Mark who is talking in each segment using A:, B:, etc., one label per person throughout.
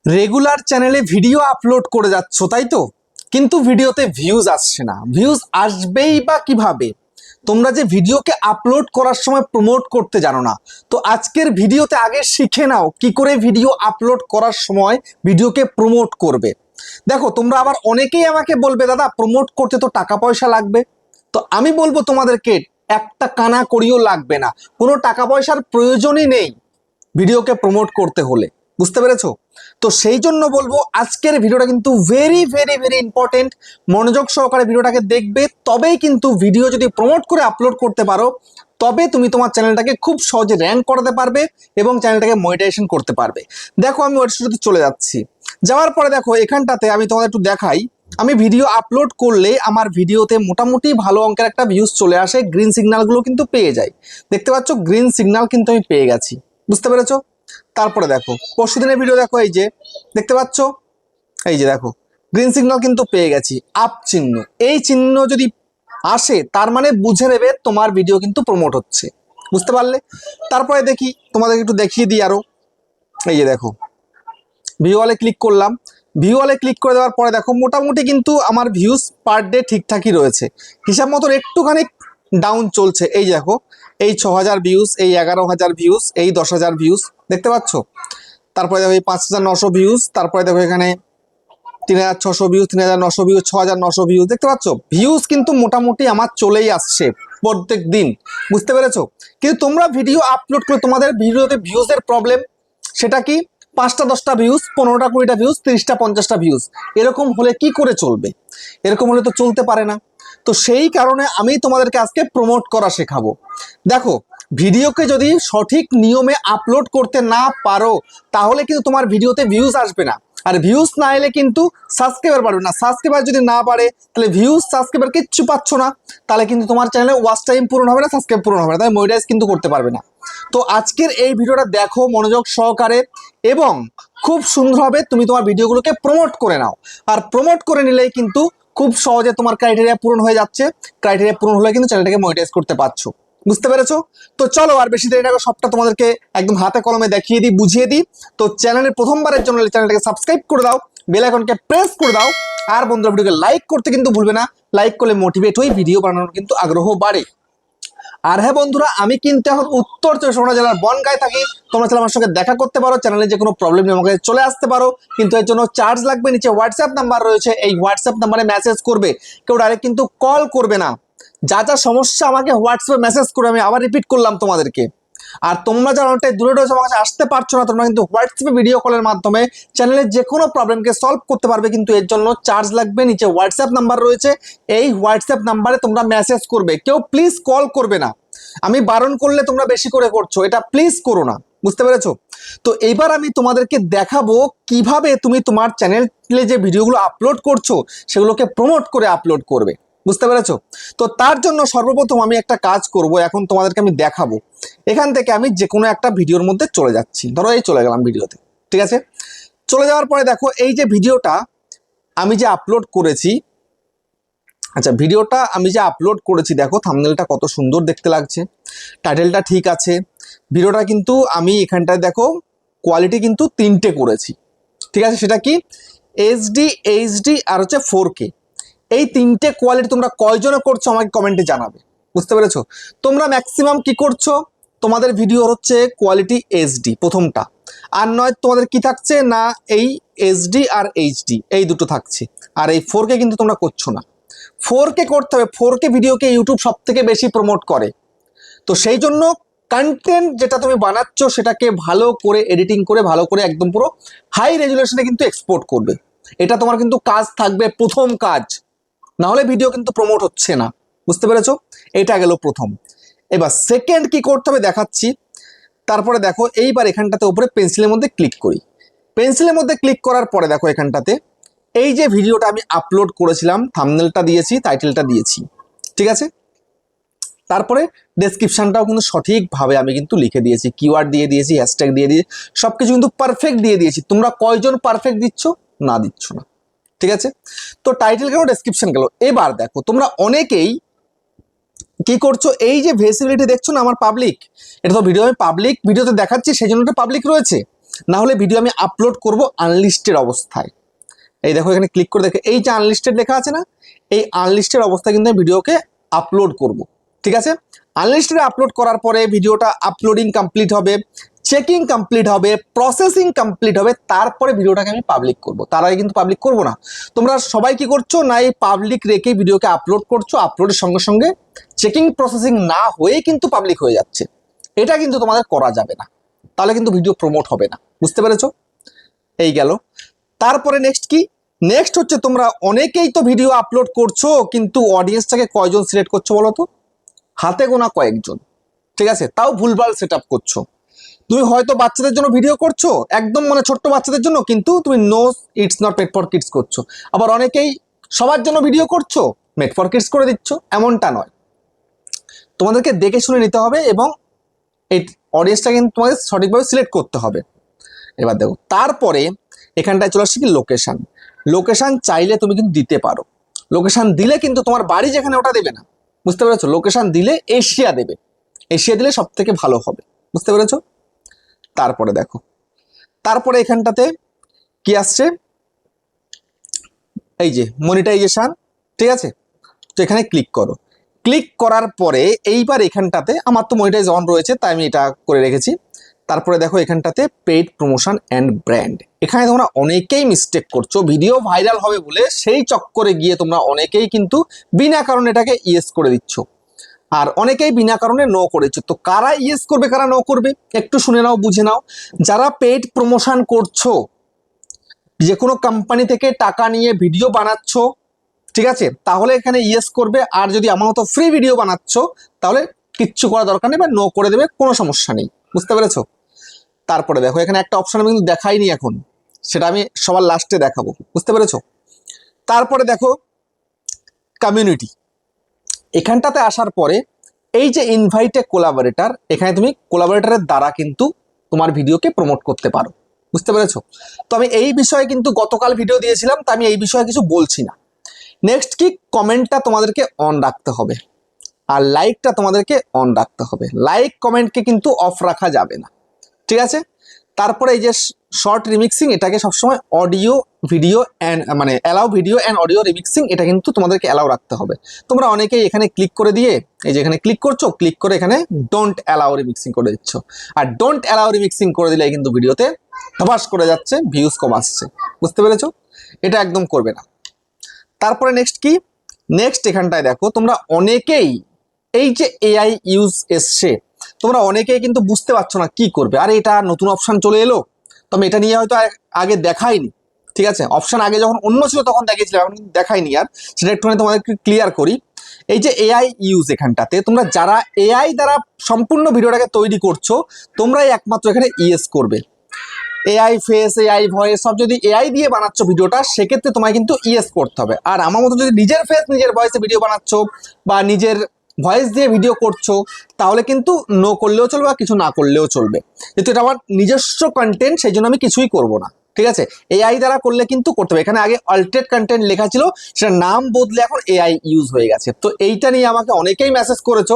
A: Regular চ্যানেলে video upload করে যাচ্ছ তাই তো, কিন্তু ভিডিওতে ভিউজ আসছে না। ভিউজ আসবেই বা কিভাবে? তোমরা যে ভিডিওকে আপলোড করার সময় প্রমোট করতে জানো না। তো আজকের ভিডিওতে আগে শিখে নাও কি করে ভিডিও আপলোড করার সময় ভিডিওকে প্রমোট করবে। দেখো, তোমরা আবার অনেকেই আমাকে বলবে দাদা প্রমোট করতে তো টাকা পয়সা লাগবে। তো আমি বলবো তোমাদেরকে একটা কানা করিও লাগবে না, কোনো টাকা পয়সার প্রয়োজনই নেই ভিডিওকে প্রমোট করতে হলে। বুঝতে পেরেছো? তো সেই জন্য বলবো আজকের ভিডিওটা কিন্তু ভেরি ভেরি ভেরি ইম্পর্টেন্ট। মনোযোগ সহকারে ভিডিওটাকে দেখবে, তবেই কিন্তু ভিডিও যদি প্রমোট করে আপলোড করতে পারো তবে তুমি তোমার চ্যানেলটাকে খুব সহজে র্যাঙ্ক করাতে পারবে এবং চ্যানেলটাকে মনিটাইজেশন করতে পারবে। দেখো, আমি ওয়েবসাইটে চলে যাচ্ছি। যাওয়ার পরে দেখো এখানটাতে আমি তোমাদের একটু দেখাই। আমি ভিডিও আপলোড করলে আমার ভিডিওতে মোটামুটি ভালো অঙ্কের একটা ভিউজ চলে আসে, গ্রিন সিগন্যালগুলো কিন্তু পেয়ে যাই। দেখতে পাচ্ছ গ্রিন সিগন্যাল কিন্তু আমি পেয়ে গেছি। বুঝতে পেরেছো? তারপরে দেখো পরশুদিনের ভিডিও, দেখো এই যে দেখতে পাচ্ছ, এই যে দেখো গ্রিন সিগন্যাল কিন্তু পেয়ে গেছি। আপ চিহ্ন, এই চিহ্ন যদি আসে তার মানে বুঝে নেবে তোমার ভিডিও কিন্তু প্রমোট হচ্ছে। বুঝতে পারলে? তারপরে দেখি তোমাদেরকে একটু দেখিয়ে দিই আরো। এই যে দেখো ভিউ অলে ক্লিক করলাম। ভিউ অলে ক্লিক করে দেওয়ার পরে দেখো মোটামুটি কিন্তু আমার ভিউজ পার ডে ঠিকঠাকই রয়েছে। হিসাব মতো একটুখানি ডাউন চলছে। এই দেখো এই 6000 ভিউজ, এই 11000 ভিউজ, এই 10000 ভিউজ দেখতে পাচ্ছ। তারপরে দেখো এই 5900 ভিউজ, তারপরে দেখো এখানে 3600 ভিউজ, 3900 ভিউজ, 6900 ভিউজ দেখতে পাচ্ছ। ভিউজ কিন্তু মোটামুটি আমার চলেই আসছে প্রত্যেক দিন। বুঝতে পেরেছো? কিন্তু তোমরা ভিডিও আপলোড করে তোমাদের ভিডিওতে ভিউজের প্রবলেম, সেটা কি 5টা 10টা ভিউজ, 15টা 20টা ভিউজ, 30টা 50টা ভিউজ, এরকম হলে কি করে চলবে? এরকম হলে তো চলতে পারে না। তো সেই কারণে আমি তোমাদেরকে আজকে প্রমোট করা শেখাবো। দেখো, ভিডিওকে যদি সঠিক নিয়মে আপলোড করতে না পারো তাহলে কিন্তু তোমার ভিডিওতে ভিউজ আসবে না। আর ভিউজ না এলে কিন্তু সাবস্ক্রাইবার বাড়বে না। সাবস্ক্রাইবার যদি না বাড়ে তাহলে ভিউজ সাবস্ক্রাইবার কিচ্ছু পাচ্ছ না, তাহলে কিন্তু তোমার চ্যানেলে ওয়াচ টাইম পূরণ হবে না, সাবস্ক্রাইব পূরণ হবে না, তাই মনিটাইজ কিন্তু করতে পারবে না। তো আজকের এই ভিডিওটা দেখো মনোযোগ সহকারে এবং খুব সুন্দরভাবে তুমি তোমার ভিডিওগুলোকে প্রমোট করে নাও। আর প্রমোট করে নিলেই কিন্তু খুব সহজে তোমার ক্রাইটেরিয়া পূরণ হয়ে যাচ্ছে। ক্রাইটেরিয়া পূরণ হলে কিন্তু চ্যানেলটাকে মনিটাইজ করতে পারছো। বুঝতে পেরেছো? তো চলো আর বেশি দেরি না করে সবটা তোমাদেরকে একদম হাতে কলমে দেখিয়ে দিই, বুঝিয়ে দিই। তো চ্যানেলের প্রথমবারের জন্য চ্যানেলটাকে সাবস্ক্রাইব করে দাও, বেল আইকনকে প্রেস করে দাও, আর বন্ধুরা ভিডিওকে লাইক করতে কিন্তু ভুলবে না। লাইক করলে মোটিভেট হয়ে ভিডিও বানানোর কিন্তু আগ্রহ বাড়ে। আর হ্যাঁ বন্ধুরা, আমি কিন্তু এখন উত্তর 24 জেলার বনগাঁয় থাকি। তোমরা চাইলে আমার সঙ্গে দেখা করতে পারো, চ্যানেলে যে কোনো প্রবলেম নিয়ে আমাকে চলে আসতে পারো, কিন্তু এর জন্য চার্জ লাগবে। নিচে হোয়াটসঅ্যাপ নাম্বার রয়েছে, এই হোয়াটসঅ্যাপ নাম্বারে মেসেজ করবে, কেউ ডাইরেক্ট কিন্তু কল করবে না। যা যা সমস্যা আমাকে হোয়াটসঅ্যাপে মেসেজ করে, আমি আবার রিপিট করলাম তোমাদেরকে। আর তোমরা যারা অনেকটাই দূরে রয়েছে, আমার কাছে আসতে পারছো না, তোমরা কিন্তু হোয়াটসঅ্যাপে ভিডিও কলের মাধ্যমে চ্যানেলের যে কোনো প্রবলেমকে সলভ করতে পারবে, কিন্তু এর জন্য চার্জ লাগবে। নিচে হোয়াটসঅ্যাপ নাম্বার রয়েছে, এই হোয়াটসঅ্যাপ নাম্বারে তোমরা মেসেজ করবে, কেউ প্লিজ কল করবে না। আমি বারণ করলে তোমরা বেশি করে করছো, এটা প্লিজ করো না। বুঝতে পেরেছো? তো এইবার আমি তোমাদেরকে দেখাবো কিভাবে তুমি তোমার চ্যানেলে যে ভিডিওগুলো আপলোড করছো সেগুলোকে প্রমোট করে আপলোড করবে। বুঝতে পেরেছো? তো তার জন্য সর্বপ্রথম আমি একটা কাজ করব, এখন তোমাদেরকে আমি দেখাবো। এখান থেকে আমি যে কোনো একটা ভিডিওর মধ্যে চলে যাচ্ছি। ধরো এই চলে গেলাম ভিডিওতে, ঠিক আছে? চলে যাওয়ার পরে দেখো এই যে ভিডিওটা আমি যে আপলোড করেছি, আচ্ছা ভিডিওটা আমি যে আপলোড করেছি দেখো থাম্বনেলটা কত সুন্দর দেখতে লাগছে, টাইটেলটা ঠিক আছে। ভিডিওটা কিন্তু আমি এখানটায় দেখো কোয়ালিটি কিন্তু 3টে করেছি, ঠিক আছে? সেটা কি এইচডি, এইচডি আর হচ্ছে 4K। এই 3টে কোয়ালিটি তোমরা কয়জনে করছো আমাকে কমেন্টে জানাবে। বুঝতে পেরেছো? তোমরা ম্যাক্সিমাম কি করছো, তোমাদের ভিডিও হচ্ছে কোয়ালিটি এইচডি প্রথমটা, আর নয় তোমাদের কি থাকছে না এই এইচডি আর এইচডি এই দুটো থাকছে, আর এই 4K কিন্তু তোমরা করছো না। 4K করতে হবে, 4K ভিডিওকে ইউটিউব সব থেকে বেশি প্রমোট করে। তো সেই জন্য কন্টেন্ট যেটা তুমি বানাচ্ছ সেটাকে ভালো করে এডিটিং করে ভালো করে একদম পুরো হাই রেজুলেশনে কিন্তু এক্সপোর্ট করবে। এটা তোমার কিন্তু কাজ থাকবে, প্রথম কাজ, না হলে ভিডিও কিন্তু প্রমোট হচ্ছে না। বুঝতে পেরেছো? এটা গেল প্রথম। এবার সেকেন্ড কি করতে হবে দেখাচ্ছি। তারপরে দেখো এইবার এখানটাতে উপরে পেন্সিলের মধ্যে ক্লিক করি। পেন্সিলের মধ্যে ক্লিক করার পরে দেখো এখানটাতে এই যে ভিডিওটা আমি আপলোড করেছিলাম, থাম্বনেলটা দিয়েছি, টাইটেলটা দিয়েছি, ঠিক আছে? তারপরে ডেসক্রিপশনটাও কিন্তু সঠিকভাবে আমি কিন্তু লিখে দিয়েছি, কিওয়ার্ড দিয়ে দিয়েছি, হ্যাশট্যাগ দিয়ে দিয়েছি, সবকিছু কিন্তু পারফেক্ট দিয়ে দিয়েছি। তোমরা কয়জন পারফেক্ট দিচ্ছ? না দিচ্ছ না, ঠিক আছে? তো টাইটেল গেল, ডেসক্রিপশন গেল। এবার দেখো তোমরা অনেকেই কি করছো, এই যে ভিজিবিলিটি দেখছো না আমার পাবলিক, এটা তো ভিডিও আমি পাবলিক ভিডিওতে দেখাচ্ছি সেই জন্য পাবলিক রয়েছে। না হলে ভিডিও আমি আপলোড করব আনলিস্টেড অবস্থায়। এই দেখো এখানে ক্লিক করে দেখে এই যে আনলিস্টেড লেখা আছে না, এই আনলিস্টেড অবস্থায় কিন্তু আমি ভিডিওকে আপলোড করব। ঠিক আছে, আনলিস্টেড আপলোড করার পরে ভিডিওটা আপলোডিং কমপ্লিট হবে, চেকিং কমপ্লিট হবে, প্রসেসিং কমপ্লিট হবে, তারপরে ভিডিওটাকে আমি পাবলিক করব। তার আগে কিন্তু পাবলিক করব না। তোমরা সবাই কি করছো না, এই পাবলিক রেখে ভিডিওকে আপলোড করছো, আপলোডের সঙ্গে সঙ্গে চেকিং প্রসেসিং না হয়ে কিন্তু পাবলিক হয়ে যাচ্ছে। এটা কিন্তু তোমাদের করা যাবে না, তাহলে কিন্তু ভিডিও প্রমোট হবে না। বুঝতে পেরেছো? এই গেল। তারপরে নেক্সট কি, নেক্সট হচ্ছে তোমরা অনেকেই তো ভিডিও আপলোড করছো, কিন্তু অডিয়েন্সটাকে কয়জন সিলেক্ট করছো বলো তো? হাতে গোনা কয়েকজন। ঠিক আছে, তাও ভুলভাল সেট আপ করছো। তুমি হয়তো বাচ্চাদের জন্য ভিডিও করছো, একদম মানে ছোট্ট বাচ্চাদের জন্য, কিন্তু তুমি no it's not made for kids করছো। আবার অনেকেই সবার জন্য ভিডিও করছো, মেড ফর কিডস করে দিচ্ছ। এমনটা নয়, তোমাদেরকে দেখে শুনে নিতে হবে এবং এই অডিয়েন্সটা কিন্তু তোমাদের সঠিকভাবে সিলেক্ট করতে হবে। এবার দেখো, তারপরে এখানটায় চলে আসছে কি লোকেশন। লোকেশন চাইলে তুমি কিন্তু দিতে পারো। লোকেশন দিলে কিন্তু তোমার বাড়ি যেখানে ওটা দেবে না। বুঝতে পেরেছো? লোকেশন দিলে এশিয়া দেবে, এশিয়া দিলে সব থেকে ভালো হবে। বুঝতে পেরেছো? তারপরে দেখো, তারপরে এখানটাতে কি আসছে, এই যে মনিটাইজেশন। ঠিক আছে, তো এখানে ক্লিক করো। ক্লিক করার পরে এইবার এখানটাতে আমার তো মনিটাইজ অন রয়েছে, তাই আমি এটা করে রেখেছি। তারপরে দেখো এখানটাতে পেইড প্রমোশন অ্যান্ড ব্র্যান্ড। এখানে তোমরা অনেকেই মিস্টেক করছো, ভিডিও ভাইরাল হবে বলে সেই চক্করে গিয়ে তোমরা অনেকেই কিন্তু বিনা কারণে এটাকে ইয়েস করে দিচ্ছ, আর অনেকেই বিনা কারণে নো করেছে। তো কারা ইয়েস করবে কারা নো করবে একটু শুনে নাও, বুঝে নাও। যারা পেইড প্রমোশন করছো, যে কোনো কোম্পানি থেকে টাকা নিয়ে ভিডিও বানাচ্ছ, ঠিক আছে, তাহলে এখানে ইয়েস করবে। আর যদি আমার মতো ফ্রি ভিডিও বানাচ্ছ, তাহলে কিচ্ছু করা দরকার নেই বা নো করে দেবে, কোনো সমস্যা নেই। বুঝতে পেরেছো? তারপরে দেখো এখানে একটা অপশন আমি কিন্তু দেখাইনি এখন, সেটা আমি সবার লাস্টে দেখাবো। বুঝতে পেরেছো? তারপরে দেখো কমিউনিটি। এখানটাতে আসার পরে এই যে ইনভাইট এ কোলাবোরেটর, এখানে তুমি কোলাবোরেটরের দ্বারা কিন্তু তোমার ভিডিওকে প্রমোট করতে পারো। বুঝতে পেরেছো? তো আমি এই বিষয়ে কিন্তু গতকাল ভিডিও দিয়েছিলাম, তো আমি এই বিষয়ে কিছু বলছি না। নেক্সট কি, কমেন্টটা তোমাদেরকে অন রাখতে হবে, আর লাইকটা তোমাদেরকে অন রাখতে হবে। লাইক কমেন্টকে কিন্তু অফ রাখা যাবে না। ঠিক আছে, তারপরে এই যে শর্ট রিমিক্সিং, এটাকে সবসময় অডিও ভিডিও অ্যান্ড মানে allow video and audio remixing, এটা কিন্তু তোমাদেরকে অ্যালাউ রাখতে হবে। তোমরা অনেকেই এখানে ক্লিক করে দিয়ে, এই যে এখানে ক্লিক করছো, ক্লিক করে এখানে ডোন্ট অ্যালাউ রিমিক্সিং করে দিচ্ছ। আর ডোন্ট অ্যালাউ রিমিক্সিং করে দিলে কিন্তু ভিডিওতে ধপাস করে যাচ্ছে, ভিউজ কম আসছে। বুঝতে পেরেছো? এটা একদম করবে না। তারপরে নেক্সট কি, নেক্সট এখানটায় দেখো তোমরা অনেকেই এই যে এআই ইউজ এসছে, তোমরা অনেকেই কিন্তু বুঝতে পারছো না কি করবে। আরে এটা নতুন অপশন চলে এলো, তো আমি এটা নিয়ে হয়তো আগে দেখাইনি। ঠিক আছে, অপশন আগে যখন অন্য ছিল তখন দেখিয়েছিলাম, এখন কিন্তু দেখাইনি। আর সেটা একটুখানি তোমাদেরকে ক্লিয়ার করি। এই যে এআই ইউজ, এখানটাতে তোমরা যারা এআই দ্বারা সম্পূর্ণ ভিডিওটাকে তৈরি করছো, তোমরাই একমাত্র এখানে ইয়েস করবে। এআই ফেস, এআই ভয়েস সব যদি এআই দিয়ে বানাচ্ছ ভিডিওটা, সেক্ষেত্রে তোমায় কিন্তু ইয়েস করতে হবে। আর আমার মতো যদি নিজের ফেস নিজের ভয়েসে ভিডিও বানাচ্ছ বা নিজের ভয়েস দিয়ে ভিডিও করছো, তাহলে কিন্তু নো করলেও চলবে বা কিছু না করলেও চলবে। যেহেতু এটা আমার নিজস্ব কন্টেন্ট, সেই জন্য আমি কিছুই করব না। ঠিক আছে, এআই দ্বারা করলে কিন্তু করতে হবে। এখানে আগে অল্টারনেট কন্টেন্ট লেখা ছিল, সেটা নাম বদলে এখন এআই ইউজ হয়ে গেছে। তো এইটা নিয়ে আমাকে অনেকেই মেসেজ করেছো,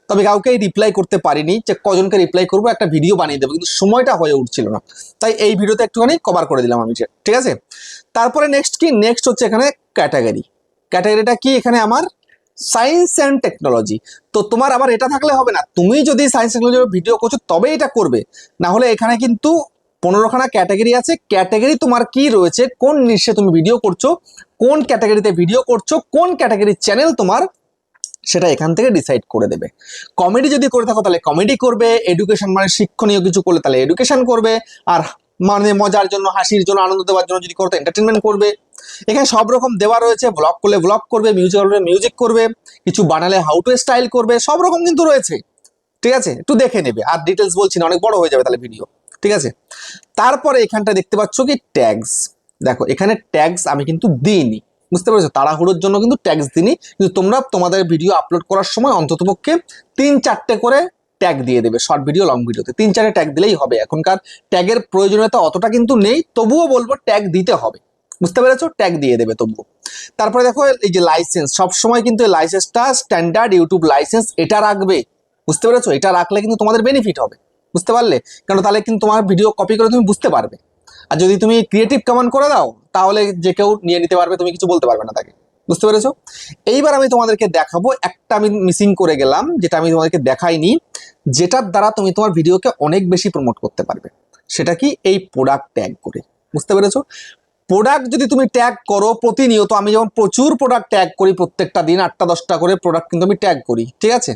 A: তবে কাউকেই রিপ্লাই করতে পারিনি। যে কজনকে রিপ্লাই করবো, একটা ভিডিও বানিয়ে দেবো, কিন্তু সময়টা হয়ে উঠছিল না, তাই এই ভিডিওতে একটুখানি কভার করে দিলাম আমি। ঠিক আছে, তারপরে নেক্সট কি, নেক্সট হচ্ছে এখানে ক্যাটাগরি। ক্যাটাগরিটা কি, এখানে আমার সায়েন্স অ্যান্ড টেকনোলজি। তো তোমার আবার এটা থাকলে হবে না, তুমি যদি সায়েন্স টেকনোলজির ভিডিও করছো তবে এটা করবে, না হলে এখানে কিন্তু 15খানা ক্যাটাগরি আছে। ক্যাটাগরি তোমার কি রয়েছে, কোন নিশে তুমি ভিডিও করছো, কোন ক্যাটাগরিতে ভিডিও করছো, কোন ক্যাটাগরির চ্যানেল তোমার, সেটা এখান থেকে ডিসাইড করে দেবে। কমেডি যদি করে থাকো তাহলে কমেডি করবে, এডুকেশন মানে শিক্ষণীয় কিছু করলে তাহলে এডুকেশন করবে, আর মানে মজার জন্য, হাসির জন্য, আনন্দ দেওয়ার জন্য যদি করো এন্টারটেনমেন্ট করবে। এখানে সব রকম দেওয়া রয়েছে। ব্লগ করলে ব্লগ করবে, মিউজিক করলে মিউজিক করবে, কিছু বানালে হাউ টু স্টাইল করবে, সব রকম কিন্তু রয়েছে। ঠিক আছে, একটু দেখে নেবে। আর ডিটেলস বলছি না, অনেক বড় হয়ে যাবে তাহলে ভিডিও। ঠিক আছে, তারপরে এখানটা দেখতে পাচ্ছ কি ট্যাগস। দেখো এখানে ট্যাগস আমি কিন্তু দিইনি। বুঝতে পেরেছো? তাড়াহুড়োর জন্য কিন্তু ট্যাগস দিইনি, কিন্তু তোমরা তোমাদের ভিডিও আপলোড করার সময় অন্ততপক্ষে 3-4টে করে ট্যাগ দিয়ে দেবে। শর্ট ভিডিও, লং ভিডিওতে 3-4টে ট্যাগ দিলেই হবে। এখনকার ট্যাগের প্রয়োজনীয়তা অতটা কিন্তু নেই, তবুও বলবো ট্যাগ দিতে হবে। বুঝতে পেরেছো? ট্যাগ দিয়ে দেবে তবুও। তারপরে দেখো এই যে লাইসেন্স, সবসময় কিন্তু এই লাইসেন্সটা স্ট্যান্ডার্ড ইউটিউব লাইসেন্স এটা রাখবে। বুঝতে পেরেছো? এটা রাখলে কিন্তু তোমাদের বেনিফিট হবে। বুঝতে পারলে? কারণ তাহলে কিন্তু তোমার ভিডিও কপি করে তুমি বুঝতে পারবে। আর যদি তুমি ক্রিয়েটিভ কমান্ড করে দাও তাহলে যে কেউ নিয়ে নিতে পারবে, তুমি কিছু বলতে পারবে না তাকে। বুঝতে পেরেছো? এইবার আমি তোমাদেরকে দেখাবো, একটা আমি মিসিং করে গেলাম যেটা আমি তোমাদেরকে দেখাইনি, যেটার দ্বারা তুমি তোমার ভিডিওকে অনেক বেশি প্রমোট করতে পারবে। সেটা কি? এই প্রোডাক্ট ট্যাগ করে। বুঝতে পেরেছো? প্রোডাক্ট যদি তুমি ট্যাগ করো প্রতিনিয়ত, আমি যেমন প্রচুর প্রোডাক্ট ট্যাগ করি, প্রত্যেকটা দিন 8টা-10টা করে প্রোডাক্ট কিন্তু আমি ট্যাগ করি, ঠিক আছে?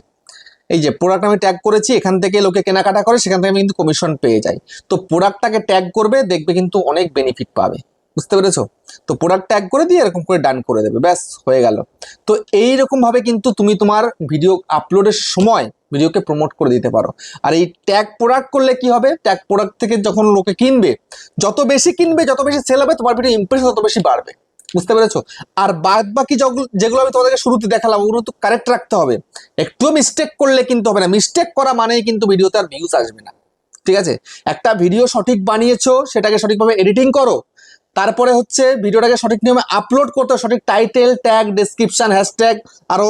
A: এই যে প্রোডাক্ট আমি ট্যাগ করেছি, এখান থেকে লোকে কেনাকাটা করে, সেখান থেকে আমি কিন্তু কমিশন পেয়ে যাই। তো প্রোডাক্টটাকে ট্যাগ করবে, দেখবে কিন্তু অনেক বেনিফিট পাবে। বুঝতে পেরেছো? তো প্রোডাক্ট ট্যাগ করে দিয়ে এরকম করে ডান করে দেবে, ব্যাস হয়ে গেল। তো এইরকম ভাবে কিন্তু তুমি তোমার ভিডিও আপলোডের সময় ভিডিওকে প্রমোট করে দিতে পারো। আর এই ট্যাগ প্রোডাক্ট করলে কি হবে? ট্যাগ প্রোডাক্ট থেকে যখন লোকে কিনবে, যত বেশি কিনবে, যত বেশি সেল হবে, তোমার ভিডিও ইমপ্রেশন তত বেশি বাড়বে। বুঝতে পেরেছো? আর বাদ বাকি যেগুলো আমি তোমাদেরকে শুরুতে দেখালাম ওগুলো তো কারেক্ট রাখতে হবে। একটু মিস্টেক করলে কিন্তু হবে না। মিস্টেক করা মানেই কিন্তু ভিডিওতে আর ভিউজ আসবে না, ঠিক আছে? একটা ভিডিও সঠিক বানিয়েছো, সেটাকে সঠিকভাবে এডিটিং করো, তারপরে হচ্ছে ভিডিওটাকে সঠিক নিয়মে আপলোড করতে হবে, সঠিক টাইটেল, ট্যাগ, ডেসক্রিপশন, হ্যাশট্যাগ, আরো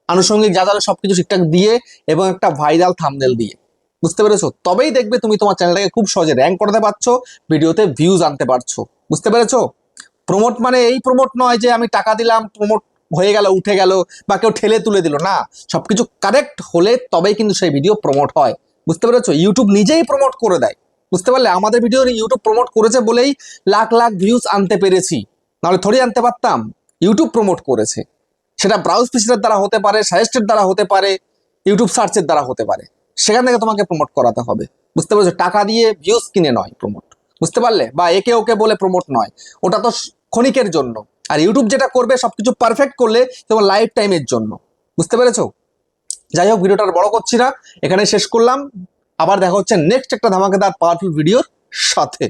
A: আনুষঙ্গিক যা যা সবকিছু ঠিকঠাক দিয়ে, এবং একটা ভাইরাল থাম্বনেল দিয়ে। বুঝতে পেরেছো? তবেই দেখবে তুমি তোমার চ্যানেলটাকে খুব সহজে র্যাঙ্ক করতে পারছো, ভিডিওতে ভিউজ আনতে পারছো। বুঝতে পেরেছো? প্রমোট মানে এই প্রমোট নয় যে আমি টাকা দিলাম, প্রমোট হয়ে গেল, উঠে গেল, বা কেউ ঠেলে তুলে দিল, না। সবকিছু কারেক্ট হলে তবেই কিন্তু সেই ভিডিও প্রমোট হয়। বুঝতে পেরেছো? ইউটিউব নিজেই প্রমোট করে দেয়। বুঝতে পারলে? আমাদের ভিডিও ইউটিউব প্রমোট করেছে বলেই লাখ লাখ ভিউজ আনতে পেরেছি, নাহলে থোড়ি আনতে পারতাম। ইউটিউব প্রমোট করেছে, সেটা ব্রাউজ ফিচারের দ্বারা হতে পারে, সাজেস্টের দ্বারা হতে পারে, ইউটিউব সার্চের দ্বারা হতে পারে। সেখান থেকে তোমাকে প্রমোট করাতে হবে। বুঝতে পেরেছো? টাকা দিয়ে ভিউজ কিনে নয় প্রমোট। বুঝতে পারলে? বা একে ওকে বলে প্রমোট নয়, ওটা তো ক্ষণিকের জন্য। আর ইউটিউব যেটা করবে সবকিছু পারফেক্ট করলে তোমার লাইফ টাইমের জন্য। বুঝতে পেরেছো? যাই হোক, ভিডিওটা আর বড় করছি না, এখানে শেষ করলাম। আবার দেখা হচ্ছে নেক্সট একটা ধামাকেদার পাওয়ারফুল ভিডিওর সাথে।